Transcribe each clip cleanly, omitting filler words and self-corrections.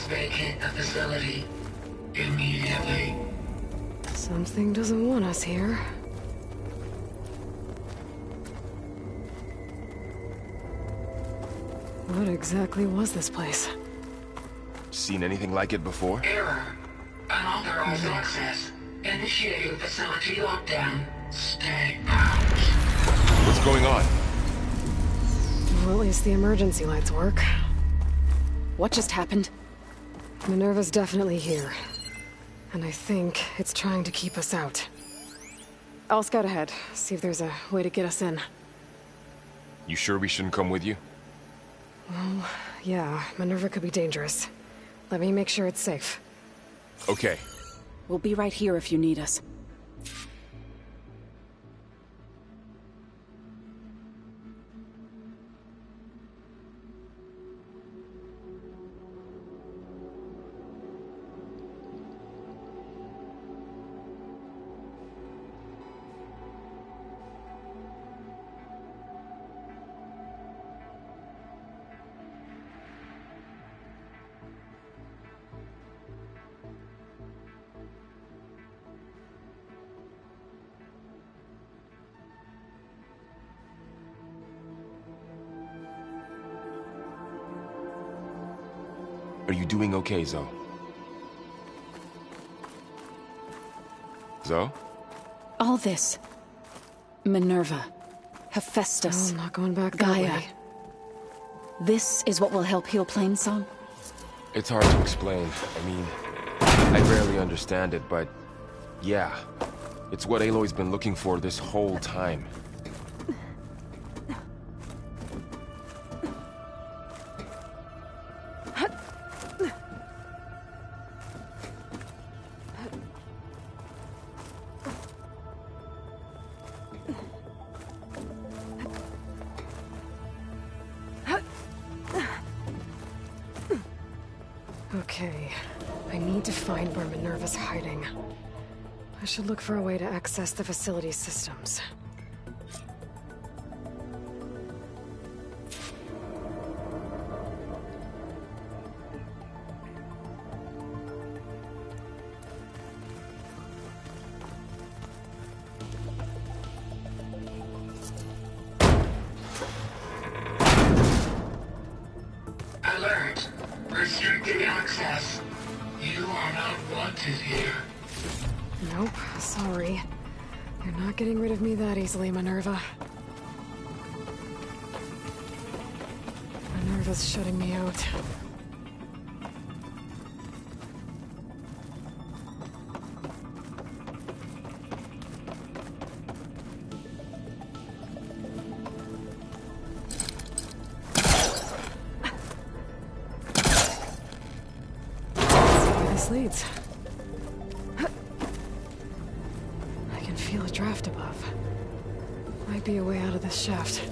must vacate the facility immediately. Something doesn't want us here. What exactly was this place? Seen anything like it before? Error. Unauthorized access. Initiating facility lockdown. Stay out. What's going on? Well, at least the emergency lights work. What just happened? Minerva's definitely here. And I think it's trying to keep us out. I'll scout ahead, see if there's a way to get us in. You sure we shouldn't come with you? Well, yeah, Minerva could be dangerous. Let me make sure it's safe. Okay. We'll be right here if you need us. Are you doing okay, Zoe? Zoe? All this. Minerva. Hephaestus. I'm not going back that Gaia. way. This is what will help heal Plainsong? It's hard to explain. I mean, I barely understand it, but yeah. It's what Aloy's been looking for this whole time. Okay, I need to find where Minerva's hiding. I should look for a way to access the facility's systems. Alert. Restricted access. You are not wanted here. Nope, sorry. You're not getting rid of me that easily, Minerva. Minerva's shutting me out. This leads. I can feel a draft above. Might be a way out of this shaft.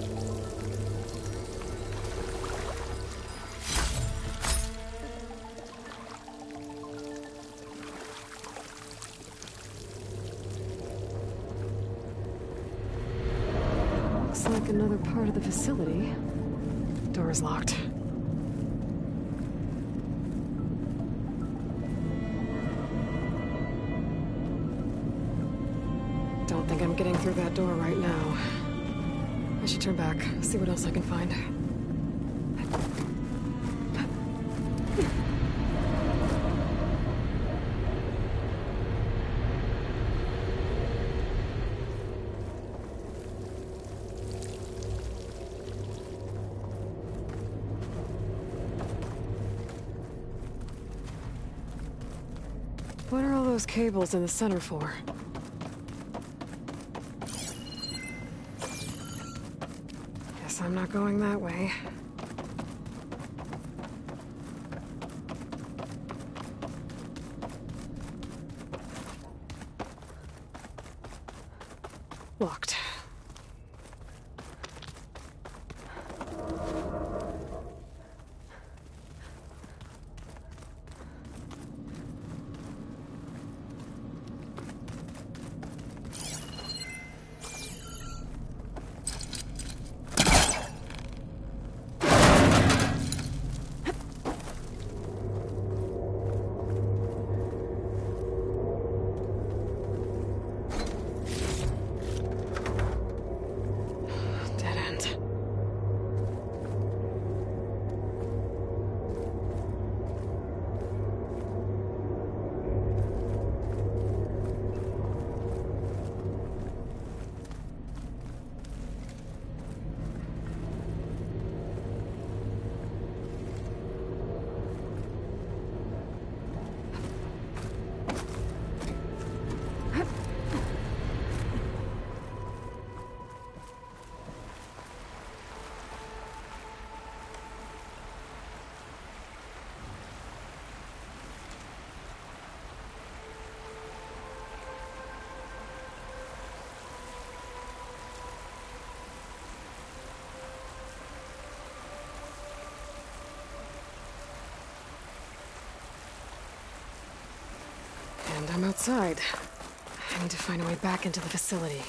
Looks like another part of the facility. Door's locked. Don't think I'm getting through that door right now. I should turn back, see what else I can find. What are all those cables in the center for? Guess I'm not going that way. Locked. outside. I need to find a way back into the facility.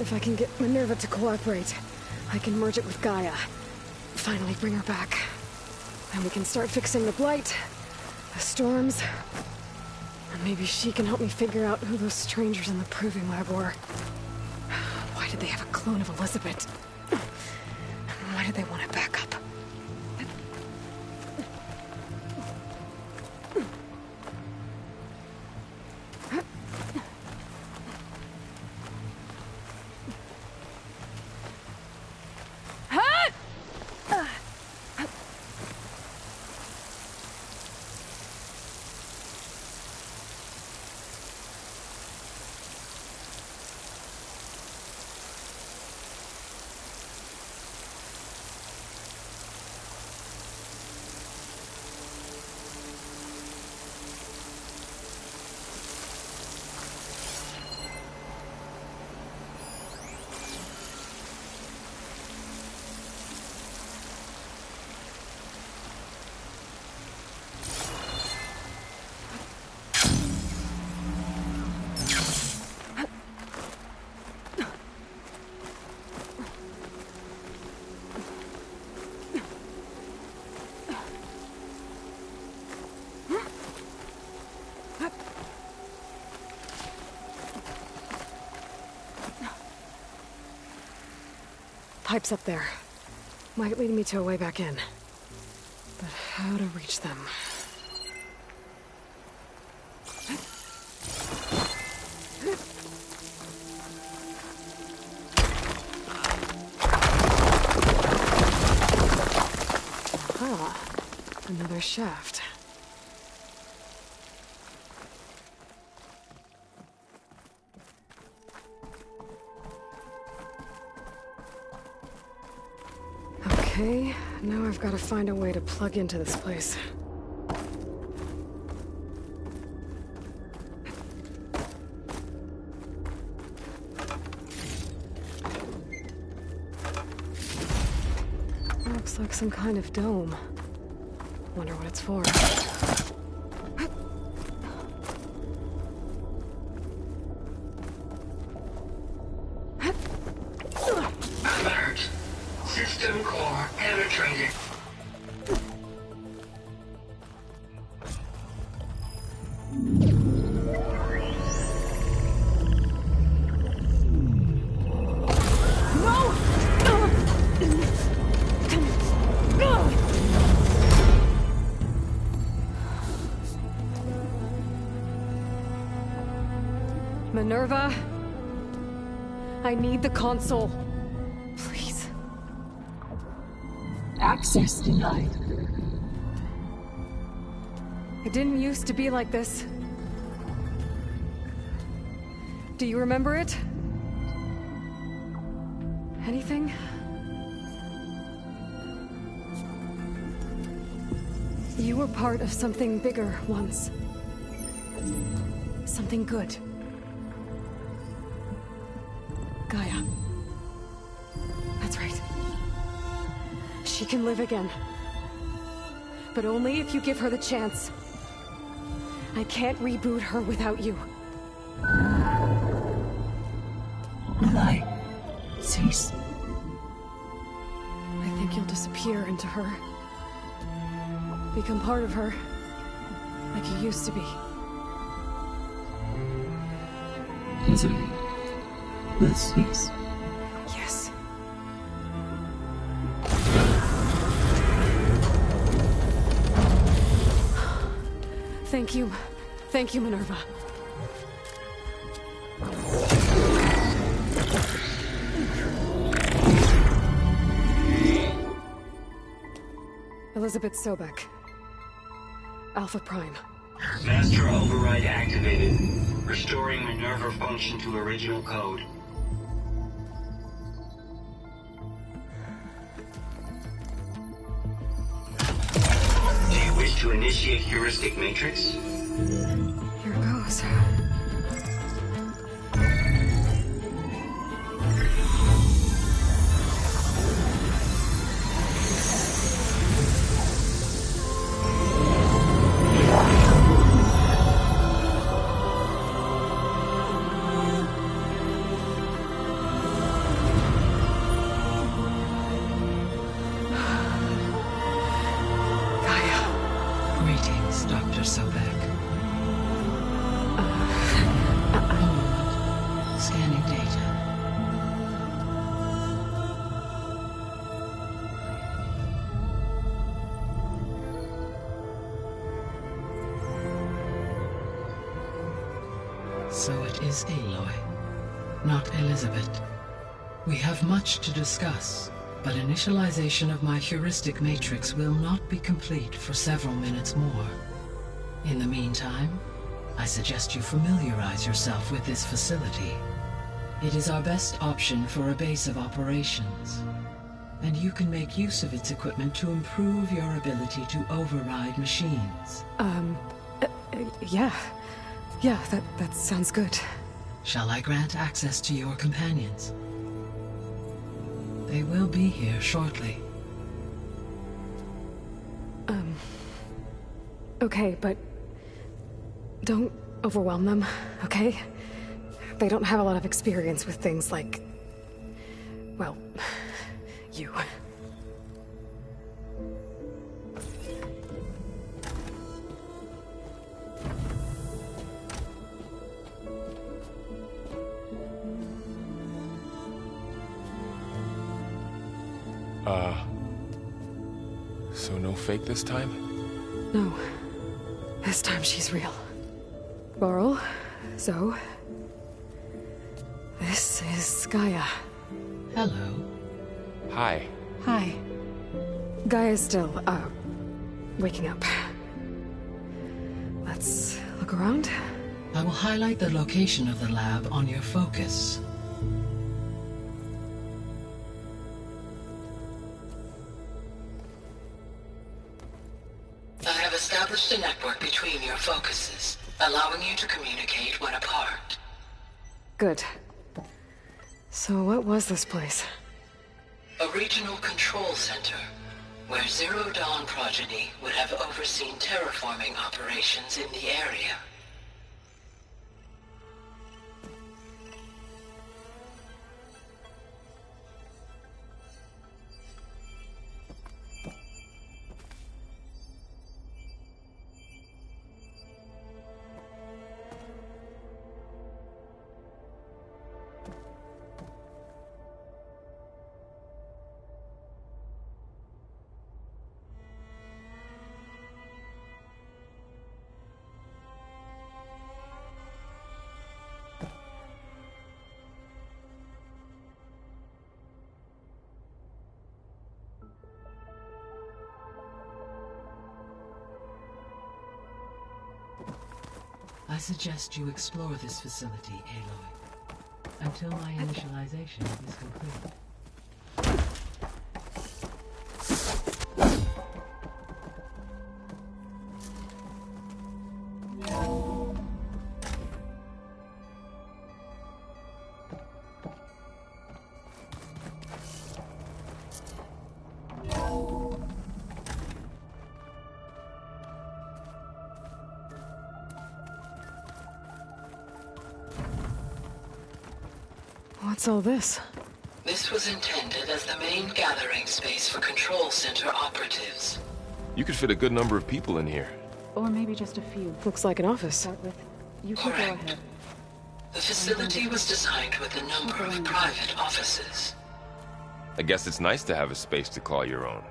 If I can get Minerva to cooperate, I can merge it with Gaia. Finally bring her back. And we can start fixing the Blight, the storms, and maybe she can help me figure out who those strangers in the Proving Lab were. Why did they have a clone of Elizabeth? And why did they want to back up? Pipes up there. Might lead me to a way back in. But how to reach them? Aha. Another shaft. Okay, now I've got to find a way to plug into this place. Looks like some kind of dome. Wonder what it's for. Alert. System core penetrated. Minerva? I need the console. Please. Access denied. It didn't used to be like this. Do you remember it? Anything? You were part of something bigger once. Something good. Gaia. That's right. She can live again. But only if you give her the chance. I can't reboot her without you. Will I cease? I think you'll disappear into her. Become part of her. Like you used to be. Easily. Will cease. Yes. Thank you. Thank you, Minerva. Elizabeth Sobek. Alpha Prime. Master override activated. Restoring Minerva function to original code. Do you wish to initiate heuristic matrix? Here goes. Greetings, Dr. Sobek. Scanning data. So it is Aloy, not Elizabeth. We have much to discuss, but initialization of my heuristic matrix will not be complete for several minutes more. In the meantime, I suggest you familiarize yourself with this facility. It is our best option for a base of operations, and you can make use of its equipment to improve your ability to override machines. Yeah. Yeah, that sounds good. Shall I grant access to your companions? They will be here shortly. Okay, but don't overwhelm them, okay? They don't have a lot of experience with things like, well, you. So no fake this time? No. This time she's real. Laurel, Zoe. This is Gaia. Hello. Hi. Hi. Gaia's still, waking up. Let's look around. I will highlight the location of the lab on your focus. I have established a network between your focuses, allowing you to communicate when apart. Good. So what was this place? A regional control center, where Zero Dawn progeny would have overseen terraforming operations in the area. suggest you explore this facility, Aloy, until my initialization is complete. What's all this? This was intended as the main gathering space for Control Center operatives. You could fit a good number of people in here. Or maybe just a few. Looks like an office. Start with. You can go Correct. ahead. The facility was designed with a number of private offices. I guess it's nice to have a space to call your own.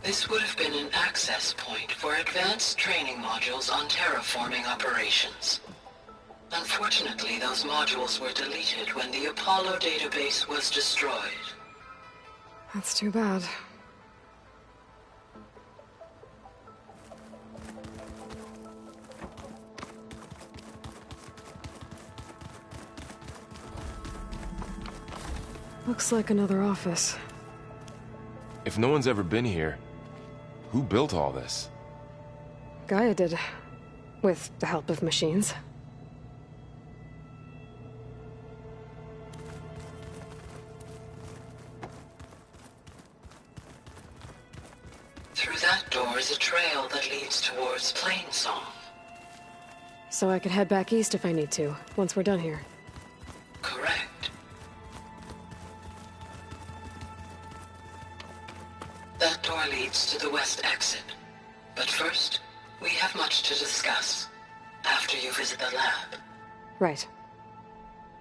This would have been an access point for advanced training modules on terraforming operations. Unfortunately, those modules were deleted when the Apollo database was destroyed. That's too bad. Looks like another office. If no one's ever been here, who built all this? Gaia did. With the help of machines. Through that door is a trail that leads towards Plainsong. So I could head back east if I need to, once we're done here. Correct. That door leads to the west exit. But first, we have much to discuss. After you visit the lab. Right.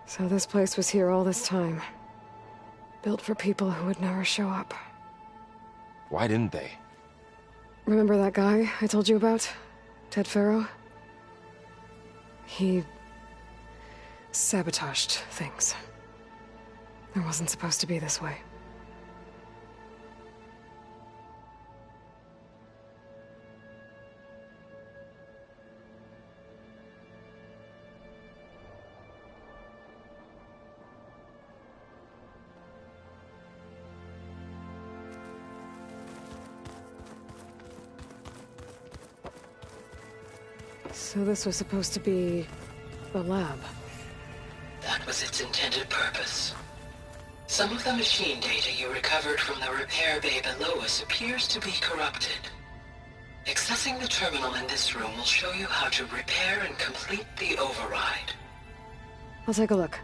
So this place was here all this time. Built for people who would never show up. Why didn't they? Remember that guy I told you about? Ted Farrow? He sabotaged things. It wasn't supposed to be this way. So this was supposed to be the lab. That was its intended purpose. Some of the machine data you recovered from the repair bay below us appears to be corrupted. Accessing the terminal in this room will show you how to repair and complete the override. I'll take a look.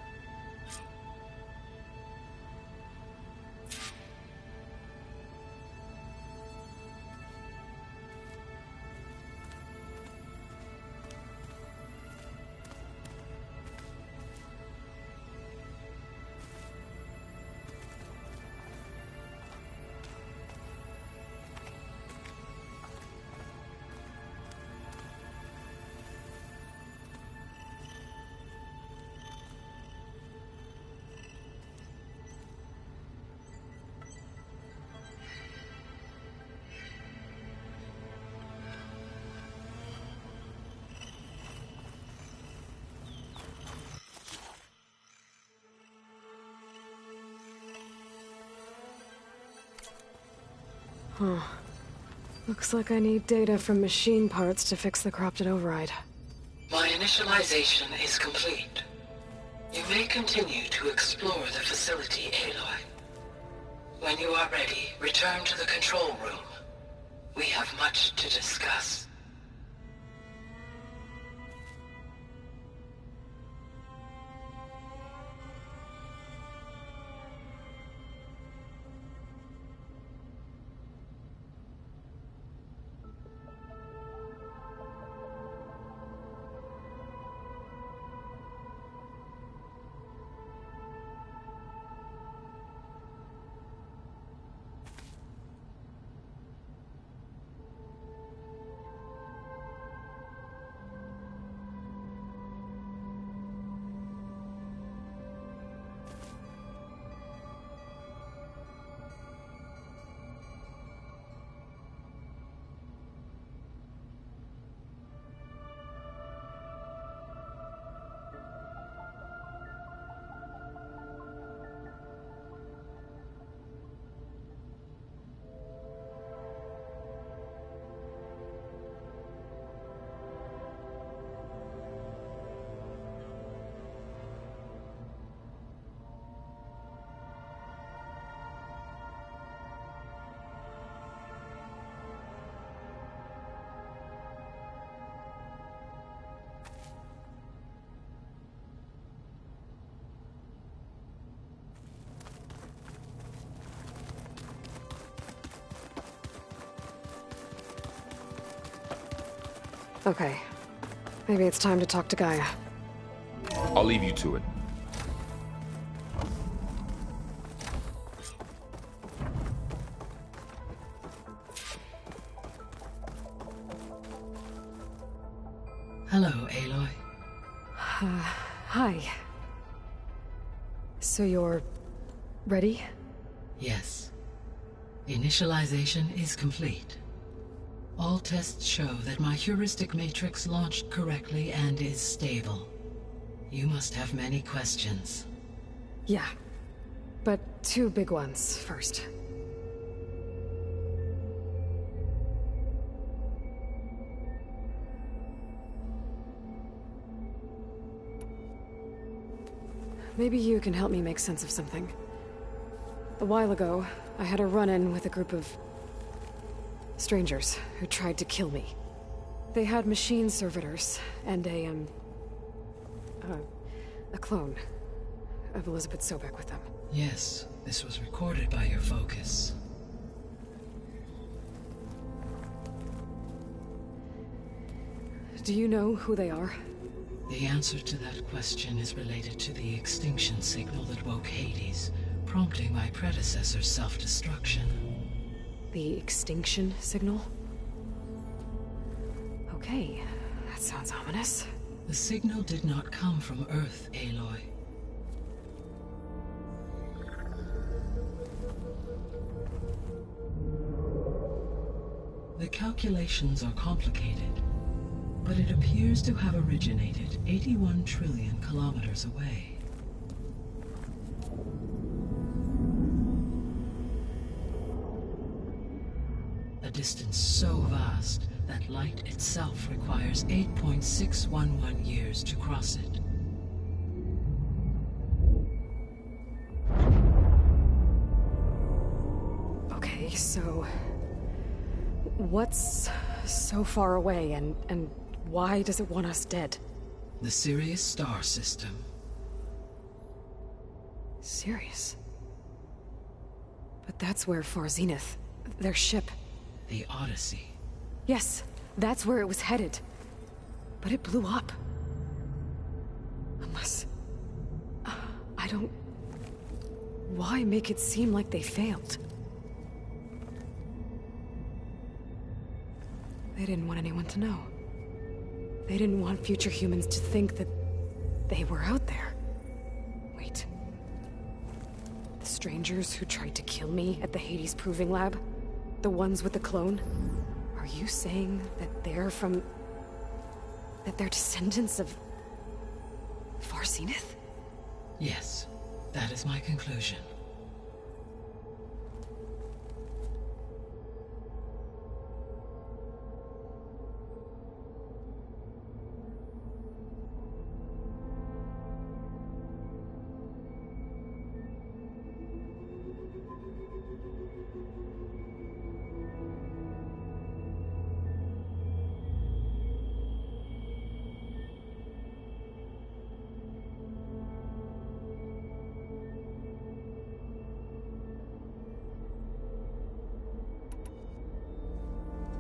Huh. Looks like I need data from machine parts to fix the corrupted override. My initialization is complete. You may continue to explore the facility, Aloy. When you are ready, return to the control room. We have much to discuss. Okay. Maybe it's time to talk to Gaia. I'll leave you to it. Hello, Aloy. Hi. So you're... ready? Yes. Initialization is complete. All tests show that my heuristic matrix launched correctly and is stable. You must have many questions. Yeah. But 2 big ones first. Maybe you can help me make sense of something. A while ago, I had a run-in with a group of... strangers who tried to kill me. They had machine servitors and a clone of Elizabeth Sobek with them. Yes, this was recorded by your focus. Do you know who they are? The answer to that question is related to the extinction signal that woke Hades, prompting my predecessor's self-destruction. The extinction signal? Okay, that sounds ominous. The signal did not come from Earth, Aloy. The calculations are complicated, but it appears to have originated 81 trillion kilometers away. A distance so vast that light itself requires 8.611 years to cross it. Okay, so... what's so far away, and why does it want us dead? The Sirius star system. Sirius? But that's where Far Zenith, their ship... The Odyssey. Yes, that's where it was headed. But it blew up. Unless... I don't... Why make it seem like they failed? They didn't want anyone to know. They didn't want future humans to think that they were out there. Wait. The strangers who tried to kill me at the Hades Proving Lab? The ones with the clone? Are you saying that they're from... that they're descendants of... Far Zenith? Yes, that is my conclusion.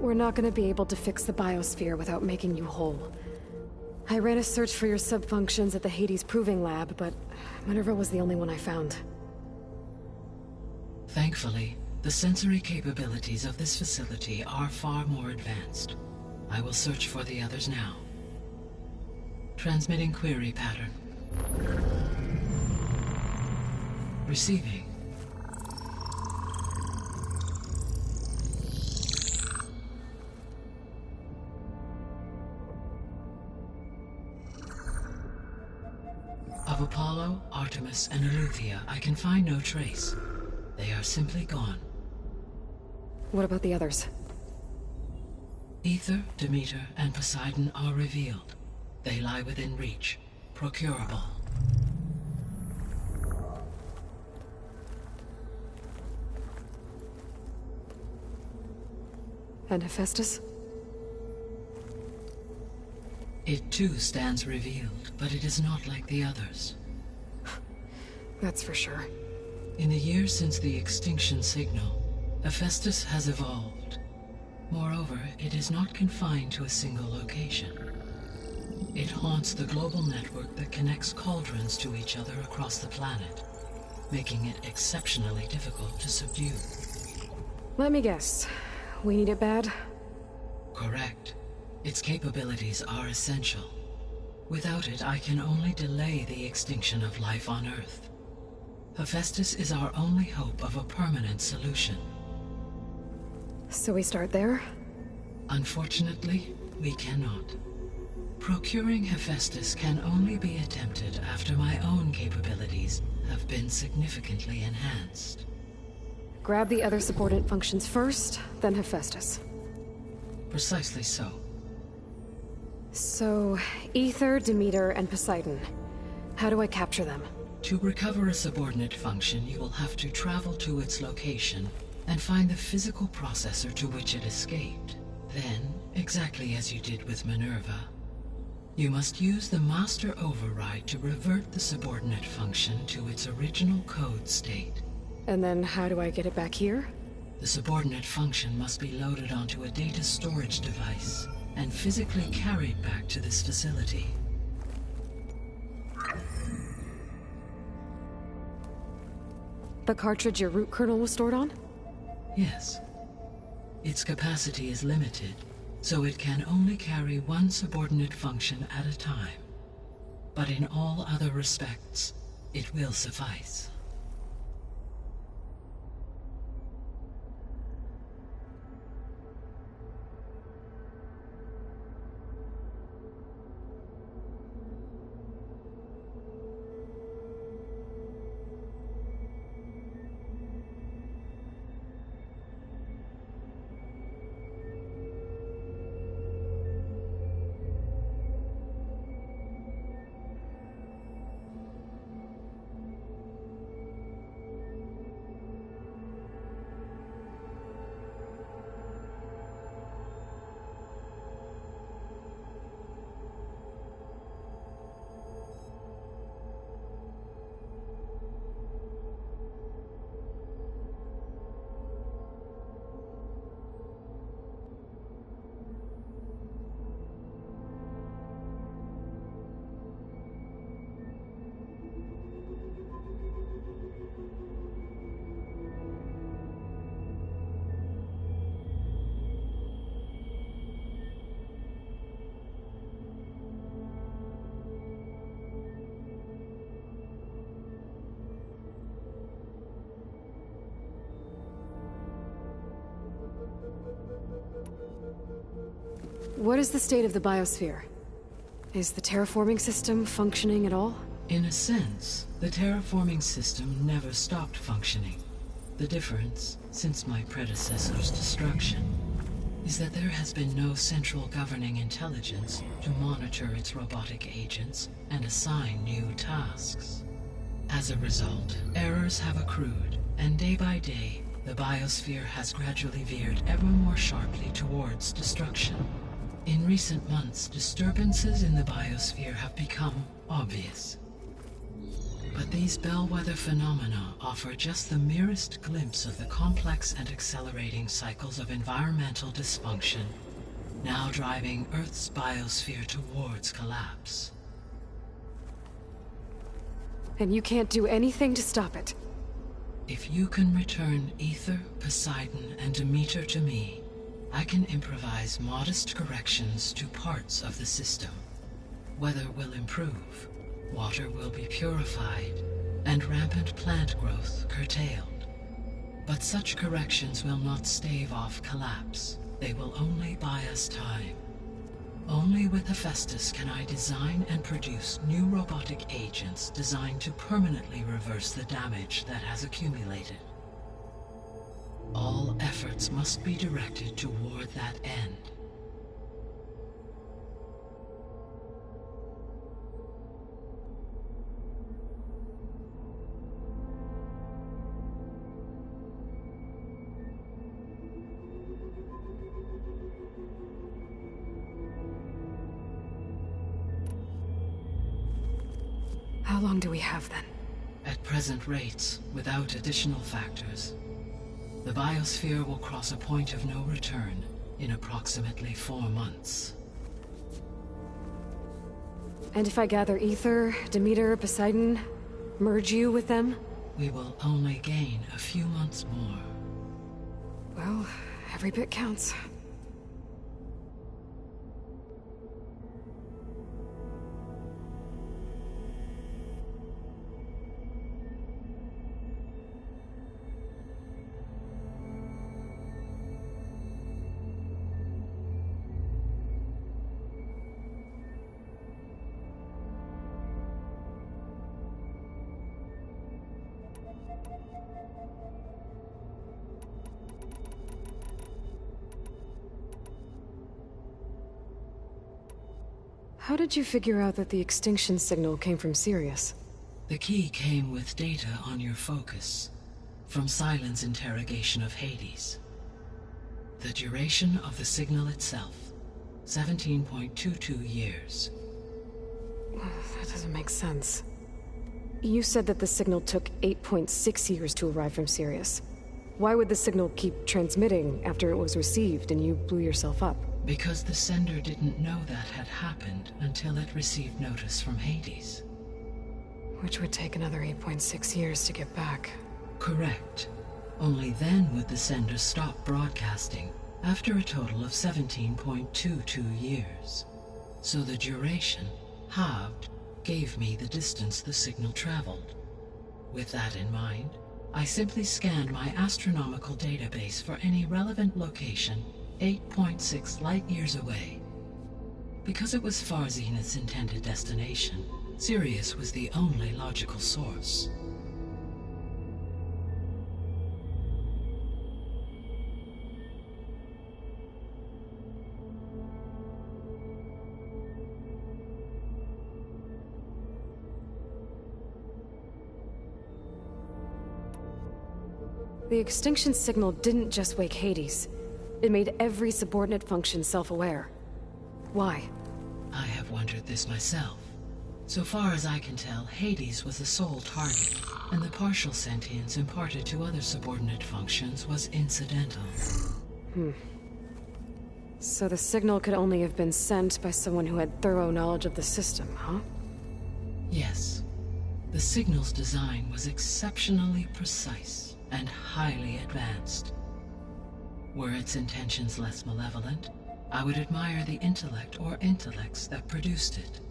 We're not gonna be able to fix the biosphere without making you whole. I ran a search for your subfunctions at the Hades Proving Lab, but Minerva was the only one I found. Thankfully, the sensory capabilities of this facility are far more advanced. I will search for the others now. Transmitting query pattern. Receiving. Of Apollo, Artemis, and Eleuthia, I can find no trace. They are simply gone. What about the others? Ether, Demeter, and Poseidon are revealed. They lie within reach, procurable. And Hephaestus? It too stands revealed, but it is not like the others. That's for sure. In the years since the extinction signal, Hephaestus has evolved. Moreover, it is not confined to a single location. It haunts the global network that connects cauldrons to each other across the planet, making it exceptionally difficult to subdue. Let me guess. We need it bad? Correct. Its capabilities are essential. Without it, I can only delay the extinction of life on Earth. Hephaestus is our only hope of a permanent solution. So we start there? Unfortunately, we cannot. Procuring Hephaestus can only be attempted after my own capabilities have been significantly enhanced. Grab the other subordinate functions first, then Hephaestus. Precisely so. So, Ether, Demeter, and Poseidon. How do I capture them? To recover a subordinate function, you will have to travel to its location and find the physical processor to which it escaped. Then, exactly as you did with Minerva, you must use the master override to revert the subordinate function to its original code state. And then how do I get it back here? The subordinate function must be loaded onto a data storage device and physically carried back to this facility. The cartridge your root kernel was stored on? Yes. Its capacity is limited, so it can only carry one subordinate function at a time. But in all other respects, it will suffice. What is the state of the biosphere? Is the terraforming system functioning at all? In a sense, the terraforming system never stopped functioning. The difference, since my predecessor's destruction, is that there has been no central governing intelligence to monitor its robotic agents and assign new tasks. As a result, errors have accrued, and day by day, the biosphere has gradually veered ever more sharply towards destruction. In recent months, disturbances in the biosphere have become obvious. But these bellwether phenomena offer just the merest glimpse of the complex and accelerating cycles of environmental dysfunction, now driving Earth's biosphere towards collapse. And you can't do anything to stop it? If you can return Ether, Poseidon, and Demeter to me, I can improvise modest corrections to parts of the system. Weather will improve, water will be purified, and rampant plant growth curtailed. But such corrections will not stave off collapse. They will only buy us time. Only with Hephaestus can I design and produce new robotic agents designed to permanently reverse the damage that has accumulated. All efforts must be directed toward that end. How long do we have then? At present rates, without additional factors, the biosphere will cross a point of no return in approximately 4 months. And if I gather Ether, Demeter, Poseidon, merge you with them? We will only gain a few months more. Well, every bit counts. How did you figure out that the extinction signal came from Sirius? The key came with data on your focus, from Silent's interrogation of Hades. The duration of the signal itself, 17.22 years. That doesn't make sense. You said that the signal took 8.6 years to arrive from Sirius. Why would the signal keep transmitting after it was received and you blew yourself up? Because the sender didn't know that had happened until it received notice from Hades. Which would take another 8.6 years to get back. Correct. Only then would the sender stop broadcasting, after a total of 17.22 years. So the duration, halved, gave me the distance the signal traveled. With that in mind, I simply scanned my astronomical database for any relevant location 8.6 light-years away. Because it was far Zenith's intended destination, Sirius was the only logical source. The extinction signal didn't just wake Hades. It made every subordinate function self-aware. Why? I have wondered this myself. So far as I can tell, Hades was the sole target, and the partial sentience imparted to other subordinate functions was incidental. So the signal could only have been sent by someone who had thorough knowledge of the system, huh? Yes. The signal's design was exceptionally precise and highly advanced. Were its intentions less malevolent, I would admire the intellect or intellects that produced it.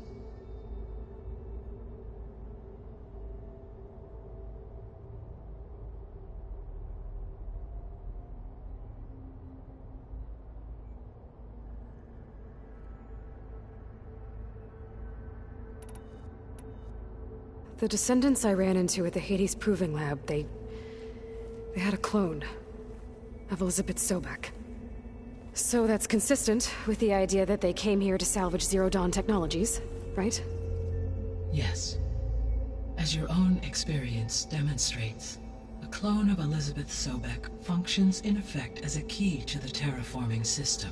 The descendants I ran into at the Hades Proving Lab, they had a clone of Elizabeth Sobek. So that's consistent with the idea that they came here to salvage Zero Dawn technologies, right? Yes. As your own experience demonstrates, a clone of Elizabeth Sobek functions in effect as a key to the terraforming system.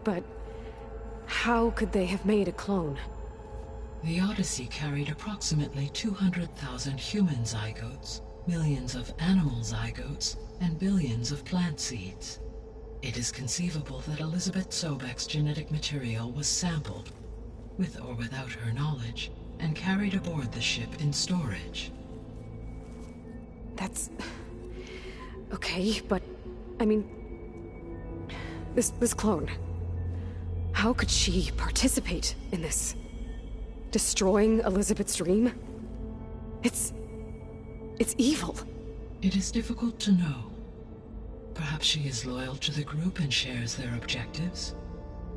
But how could they have made a clone? The Odyssey carried approximately 200,000 human zygotes, millions of animal zygotes, and billions of plant seeds. It is conceivable that Elizabeth Sobek's genetic material was sampled, with or without her knowledge, and carried aboard the ship in storage. That's... okay, but... I mean... This clone... How could she participate in this? Destroying Elizabeth's dream? It's evil. It is difficult to know. Perhaps she is loyal to the group and shares their objectives.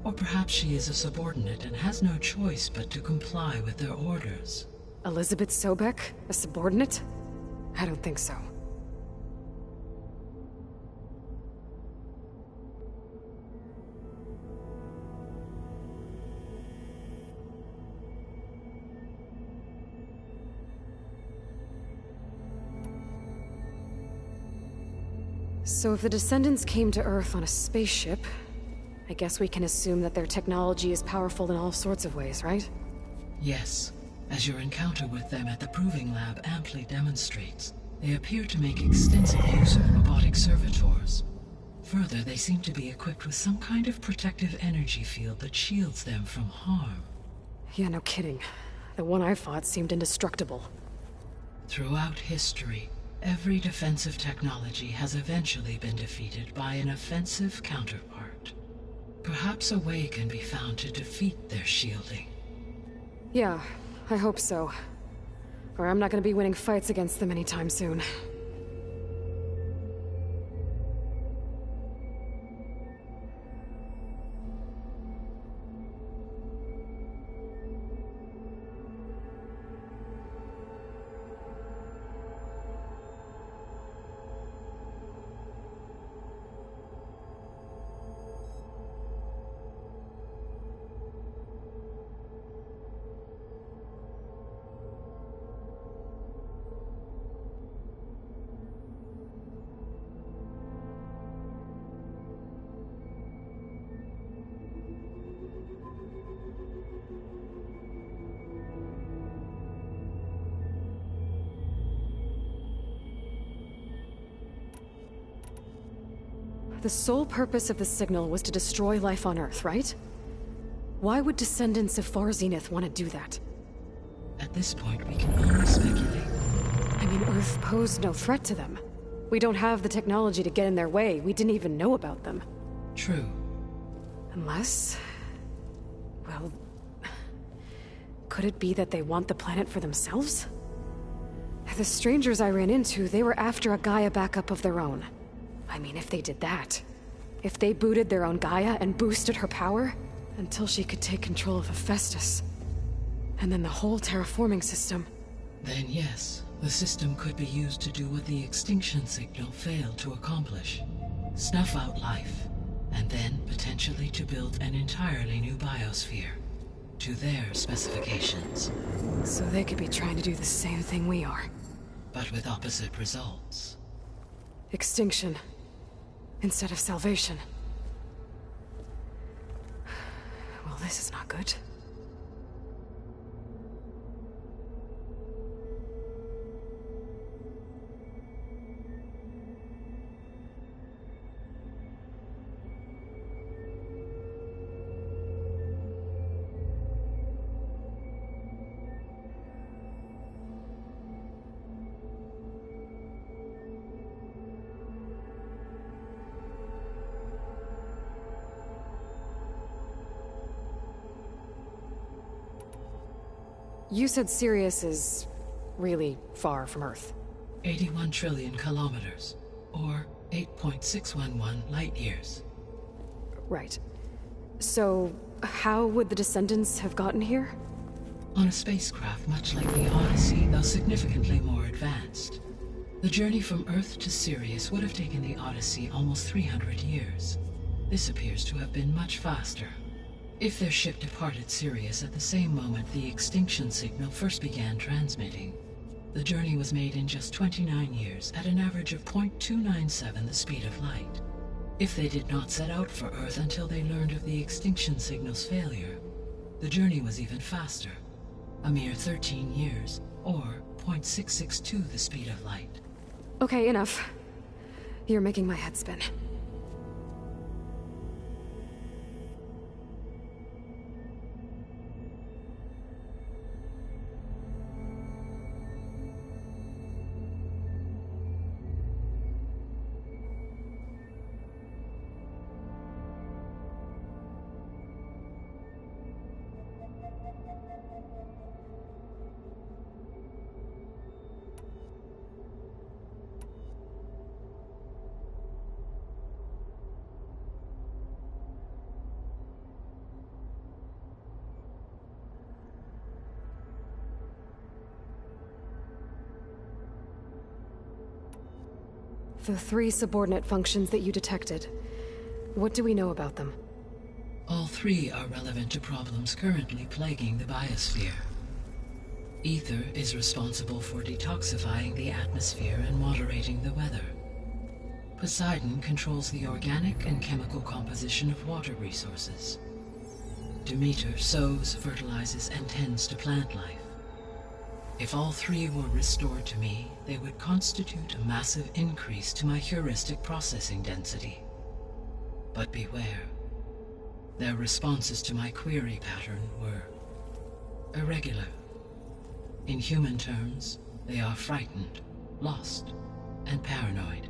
Or perhaps she is a subordinate and has no choice but to comply with their orders. Elizabeth Sobek? A subordinate? I don't think so. So if the descendants came to Earth on a spaceship, I guess we can assume that their technology is powerful in all sorts of ways, right? Yes. As your encounter with them at the Proving Lab amply demonstrates, they appear to make extensive use of robotic servitors. Further, they seem to be equipped with some kind of protective energy field that shields them from harm. Yeah, no kidding. The one I fought seemed indestructible. Throughout history, every defensive technology has eventually been defeated by an offensive counterpart. Perhaps a way can be found to defeat their shielding. Yeah, I hope so. Or I'm not gonna be winning fights against them anytime soon. The sole purpose of the signal was to destroy life on Earth, right? Why would descendants of Far Zenith want to do that? At this point, we can only speculate. I mean, Earth posed no threat to them. We don't have the technology to get in their way. We didn't even know about them. True. Unless... well... could it be that they want the planet for themselves? The strangers I ran into, they were after a Gaia backup of their own. I mean, if they did that... if they booted their own Gaia and boosted her power... until she could take control of Hephaestus. And then the whole terraforming system... Then yes, the system could be used to do what the extinction signal failed to accomplish. Snuff out life, and then potentially to build an entirely new biosphere. To their specifications. So they could be trying to do the same thing we are. But with opposite results. Extinction. Instead of salvation. Well, this is not good. You said Sirius is... really far from Earth. 81 trillion kilometers, or 8.611 light-years. Right. So, how would the descendants have gotten here? On a spacecraft much like the Odyssey, though significantly more advanced. The journey from Earth to Sirius would have taken the Odyssey almost 300 years. This appears to have been much faster. If their ship departed Sirius at the same moment the extinction signal first began transmitting, the journey was made in just 29 years at an average of 0.297 the speed of light. If they did not set out for Earth until they learned of the extinction signal's failure, the journey was even faster, a mere 13 years, or 0.662 the speed of light. Okay, enough. You're making my head spin. The 3 subordinate functions that you detected. What do we know about them? All 3 are relevant to problems currently plaguing the biosphere. Ether is responsible for detoxifying the atmosphere and moderating the weather. Poseidon controls the organic and chemical composition of water resources. Demeter sows, fertilizes, and tends to plant life. If all 3 were restored to me, they would constitute a massive increase to my heuristic processing density. But beware. Their responses to my query pattern were irregular. In human terms, they are frightened, lost, and paranoid.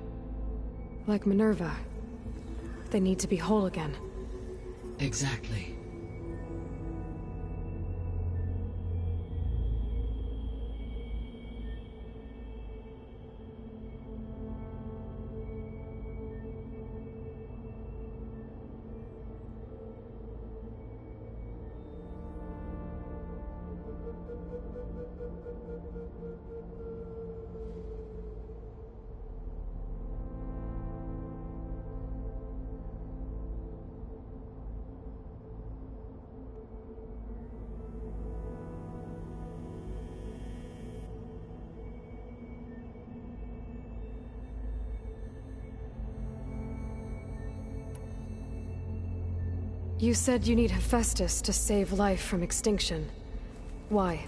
Like Minerva. They need to be whole again. Exactly. You said you need Hephaestus to save life from extinction. Why?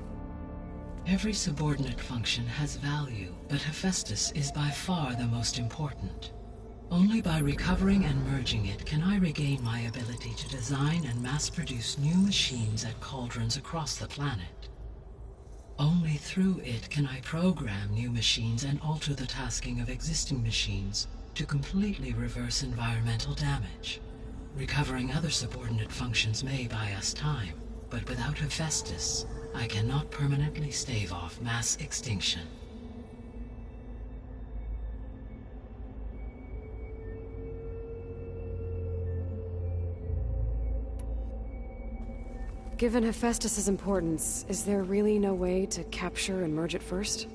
Every subordinate function has value, but Hephaestus is by far the most important. Only by recovering and merging it can I regain my ability to design and mass-produce new machines at cauldrons across the planet. Only through it can I program new machines and alter the tasking of existing machines to completely reverse environmental damage. Recovering other subordinate functions may buy us time, but without Hephaestus, I cannot permanently stave off mass extinction. Given Hephaestus's importance, is there really no way to capture and merge it first?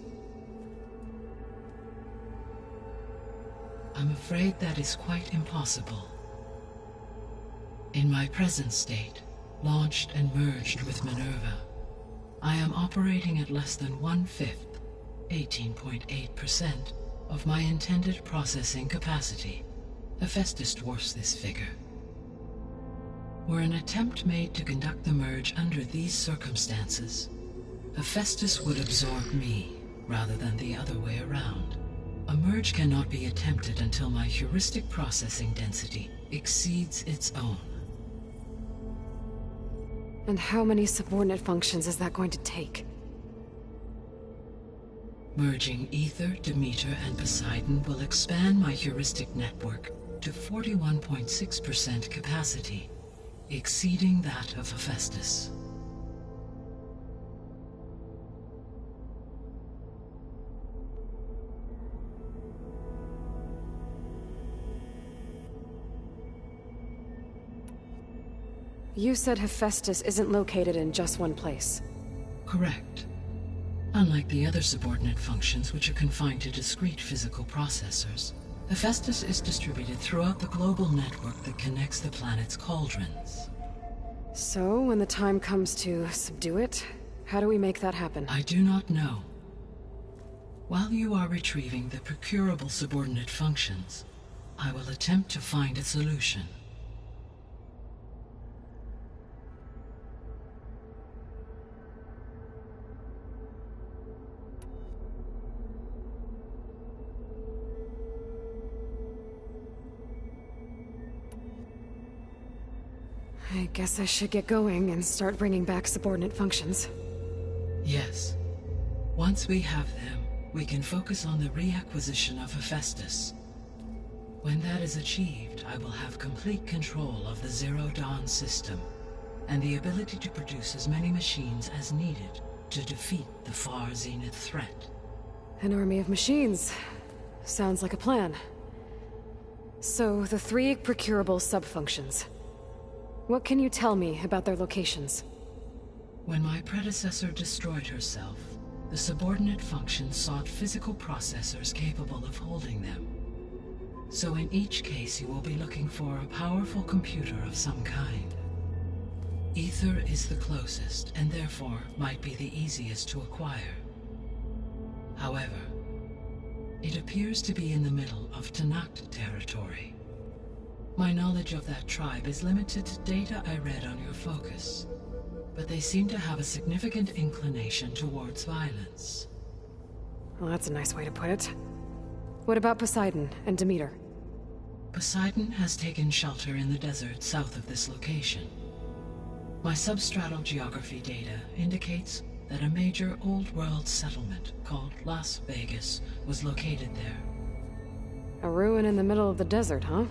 I'm afraid that is quite impossible. In my present state, launched and merged with Minerva, I am operating at less than 1/5, 18.8%, of my intended processing capacity. Hephaestus dwarfs this figure. Were an attempt made to conduct the merge under these circumstances, Hephaestus would absorb me, rather than the other way around. A merge cannot be attempted until my heuristic processing density exceeds its own. And how many subordinate functions is that going to take? Merging Ether, Demeter, and Poseidon will expand my heuristic network to 41.6% capacity, exceeding that of Hephaestus. You said Hephaestus isn't located in just one place. Correct. Unlike the other subordinate functions, which are confined to discrete physical processors, Hephaestus is distributed throughout the global network that connects the planet's cauldrons. So, when the time comes to subdue it, how do we make that happen? I do not know. While you are retrieving the procurable subordinate functions, I will attempt to find a solution. I guess I should get going and start bringing back subordinate functions. Yes. Once we have them, we can focus on the reacquisition of Hephaestus. When that is achieved, I will have complete control of the Zero Dawn system, and the ability to produce as many machines as needed to defeat the far zenith threat. An army of machines. Sounds like a plan. So, the 3 procurable sub-functions. What can you tell me about their locations? When my predecessor destroyed herself, the subordinate functions sought physical processors capable of holding them. So in each case you will be looking for a powerful computer of some kind. Ether is the closest, and therefore might be the easiest to acquire. However, it appears to be in the middle of Tanakh territory. My knowledge of that tribe is limited to data I read on your focus, but they seem to have a significant inclination towards violence. Well, that's a nice way to put it. What about Poseidon and Demeter? Poseidon has taken shelter in the desert south of this location. My substratal geography data indicates that a major old-world settlement called Las Vegas was located there. A ruin in the middle of the desert, huh?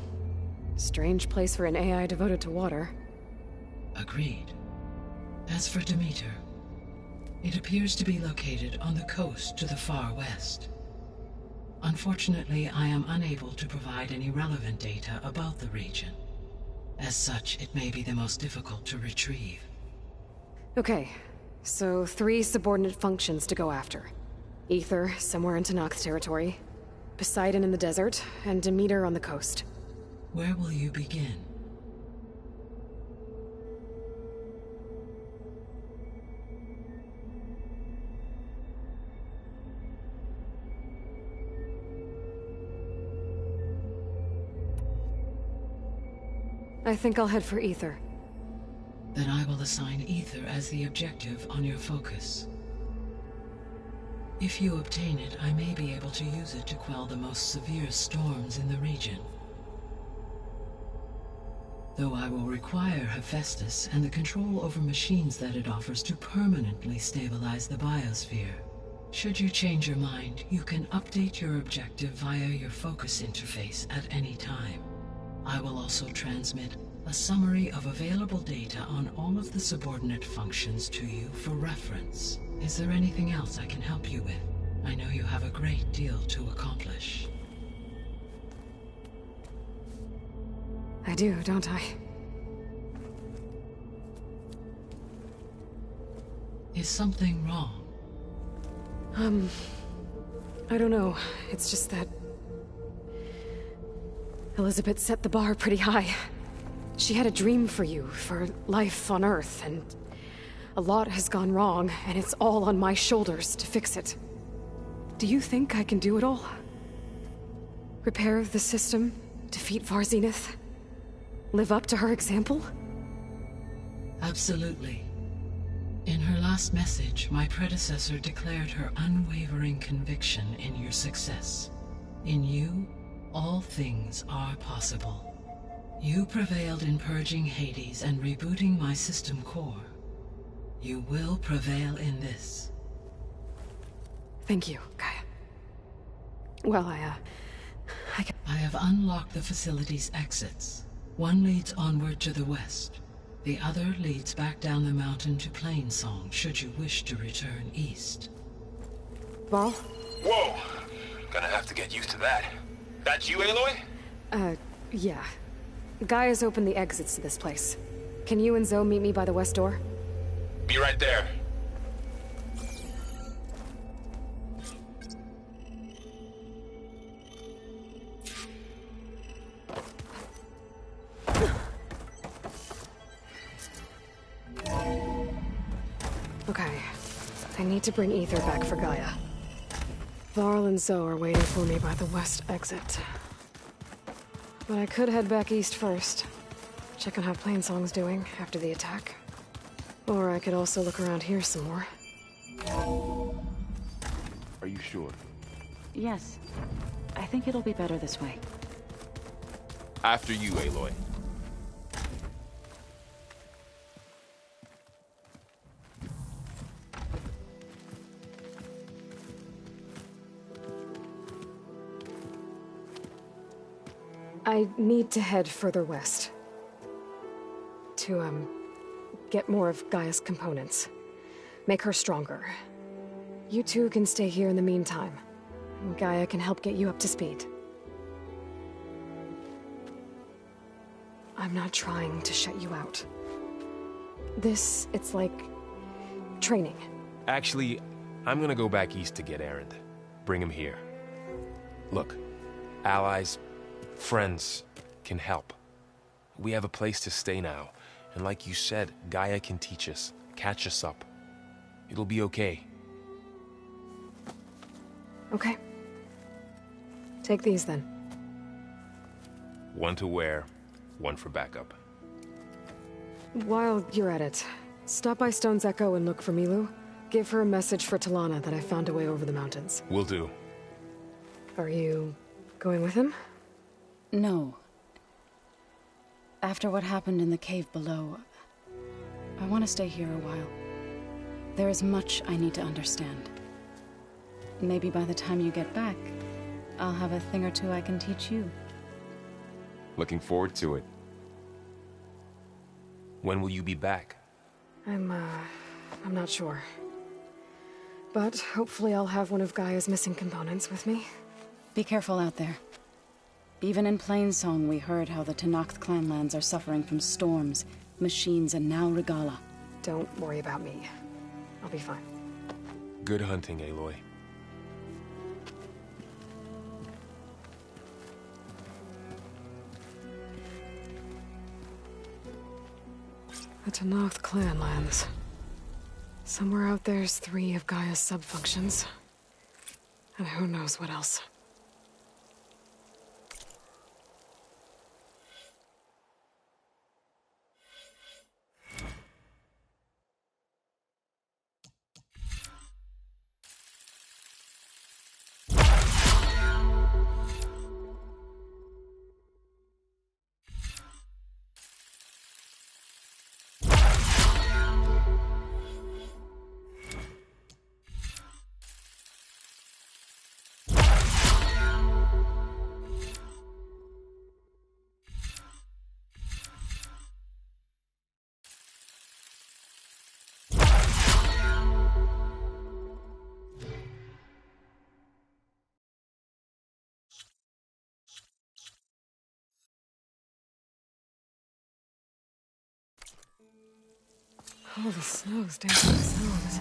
Strange place for an AI devoted to water. Agreed. As for Demeter, it appears to be located on the coast to the far west. Unfortunately, I am unable to provide any relevant data about the region. As such, it may be the most difficult to retrieve. Okay, so 3 subordinate functions to go after. Ether, somewhere in Tenakth's territory. Poseidon in the desert, and Demeter on the coast. Where will you begin? I think I'll head for Ether. Then I will assign Ether as the objective on your focus. If you obtain it, I may be able to use it to quell the most severe storms in the region. Though I will require Hephaestus and the control over machines that it offers to permanently stabilize the biosphere. Should you change your mind, you can update your objective via your focus interface at any time. I will also transmit a summary of available data on all of the subordinate functions to you for reference. Is there anything else I can help you with? I know you have a great deal to accomplish. I do, don't I? Is something wrong? I don't know. It's just that Elizabeth set the bar pretty high. She had a dream for you, for life on Earth, and a lot has gone wrong, and it's all on my shoulders to fix it. Do you think I can do it all? Repair the system, defeat Varzenith, live up to her example? Absolutely. In her last message, my predecessor declared her unwavering conviction in your success. In you, all things are possible. You prevailed in purging Hades and rebooting my system core. You will prevail in this. Thank you, Gaia. Well, I have unlocked the facility's exits. One leads onward to the west. The other leads back down the mountain to Plainsong, should you wish to return east. Ball? Whoa! Gonna have to get used to that. That's you, Aloy? Yeah. Gaia's opened the exits to this place. Can you and Zoe meet me by the west door? Be right there. Okay. I need to bring Ether back for Gaia. Varl and Zoe are waiting for me by the west exit. But I could head back east first. Check on how Plainsong's doing after the attack. Or I could also look around here some more. Are you sure? Yes. I think it'll be better this way. After you, Aloy. I need to head further west. To, get more of Gaia's components. Make her stronger. You two can stay here in the meantime. Gaia can help get you up to speed. I'm not trying to shut you out. It's like training. Actually, I'm gonna go back east to get Erend. Bring him here. Look, allies, friends can help. We have a place to stay now, and like you said, Gaia can teach us, catch us up. It'll be okay. Okay. Take these then. One to wear, one for backup. While you're at it, stop by Stone's Echo and look for Milu. Give her a message for Talana that I found a way over the mountains. Will do. Are you going with him? No. After what happened in the cave below, I want to stay here a while. There is much I need to understand. Maybe by the time you get back, I'll have a thing or two I can teach you. Looking forward to it. When will you be back? I'm not sure. But hopefully I'll have one of Gaia's missing components with me. Be careful out there. Even in Plainsong, we heard how the Tenakth clanlands are suffering from storms, machines, and now Regala. Don't worry about me. I'll be fine. Good hunting, Aloy. The Tenakth clanlands. Somewhere out there's 3 of Gaia's subfunctions. And who knows what else. Oh, the snow's dancing the snows.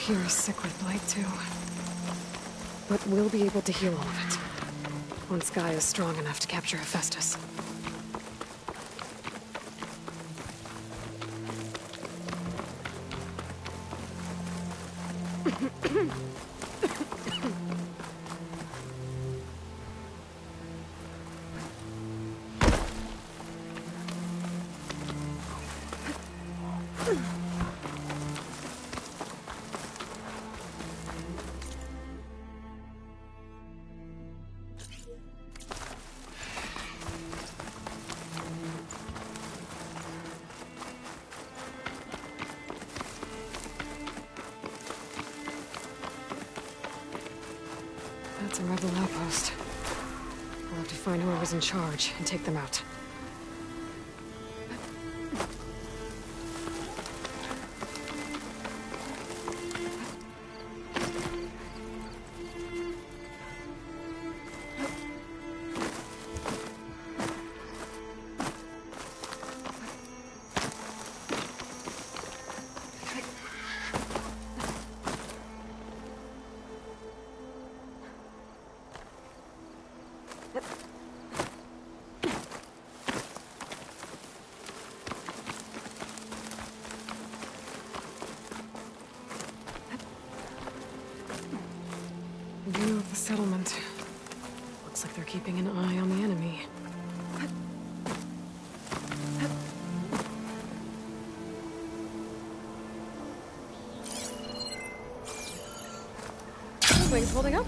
Here is sick with blight too. But we'll be able to heal all of it. Once Gaia is strong enough to capture Hephaestus. That's a rebel outpost. We'll have to find whoever's in charge and take them out. View of the settlement. Looks like they're keeping an eye on the enemy. Wings holding up?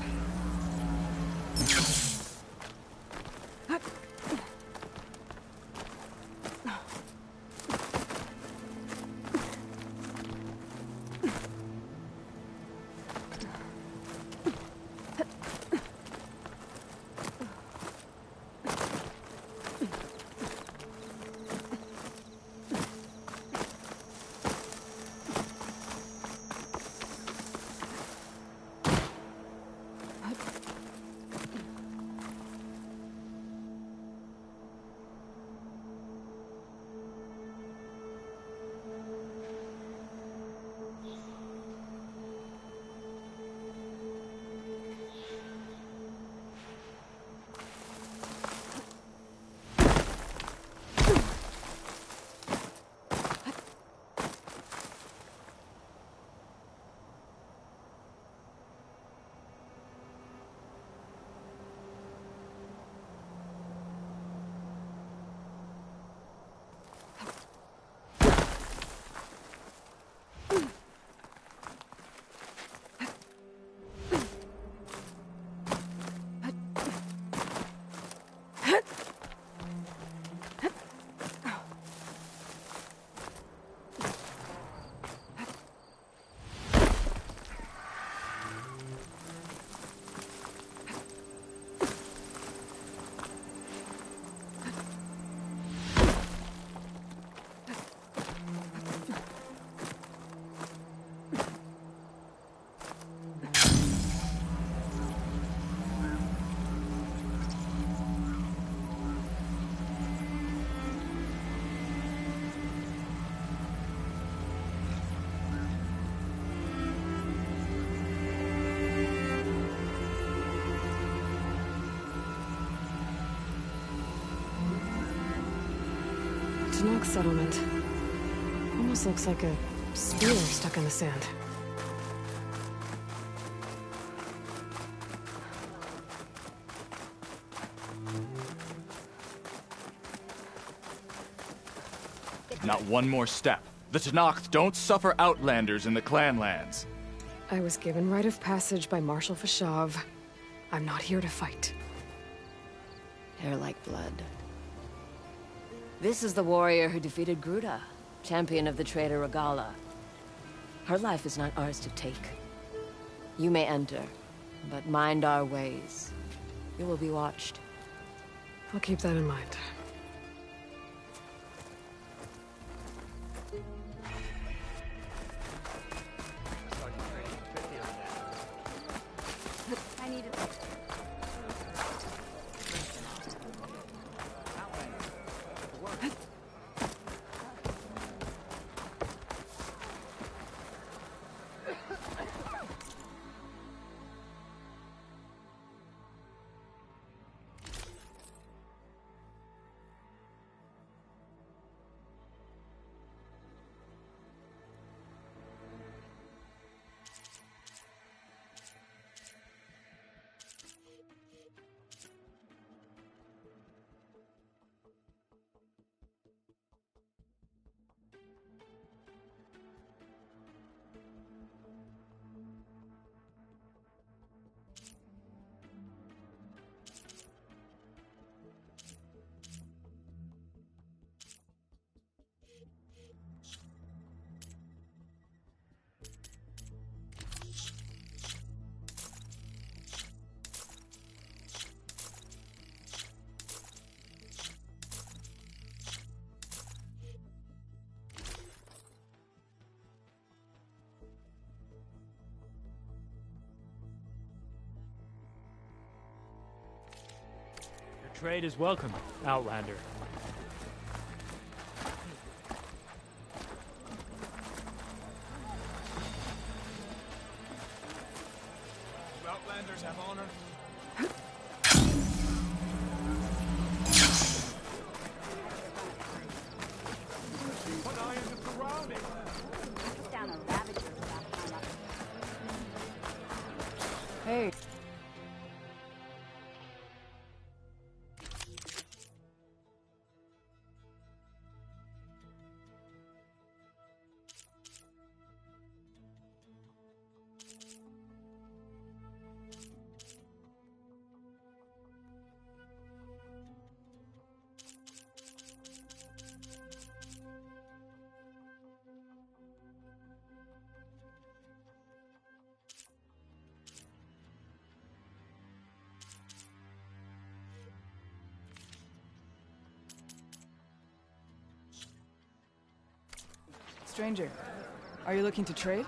Tanakh settlement. Almost looks like a spear stuck in the sand. Not one more step. The Tanakh don't suffer outlanders in the Clanlands. I was given rite of passage by Marshal Fashav. I'm not here to fight. Hair like blood. This is the warrior who defeated Gruta, champion of the traitor Regala. Her life is not ours to take. You may enter, but mind our ways. You will be watched. I'll keep that in mind. Trade is welcome, Outlander. Outlanders have honor. Put eye in the surroundings. Down a ravager without Hey. Stranger, are you looking to trade?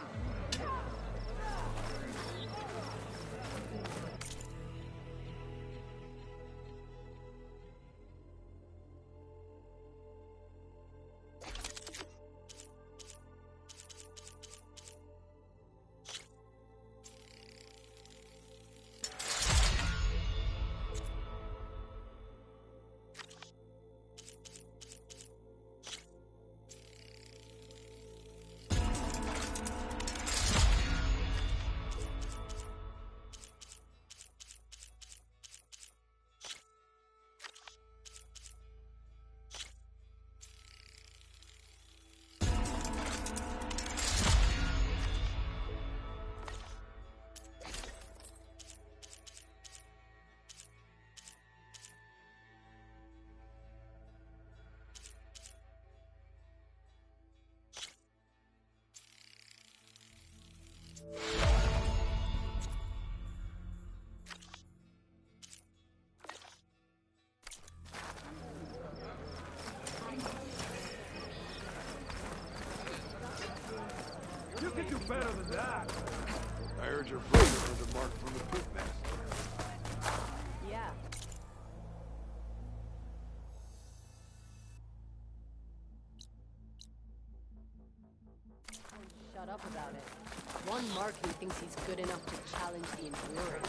You can do better than that. I heard your brother was a mark from the pit nest. Yeah. Shut up about it. One mark who thinks he's good enough to challenge the Enduring.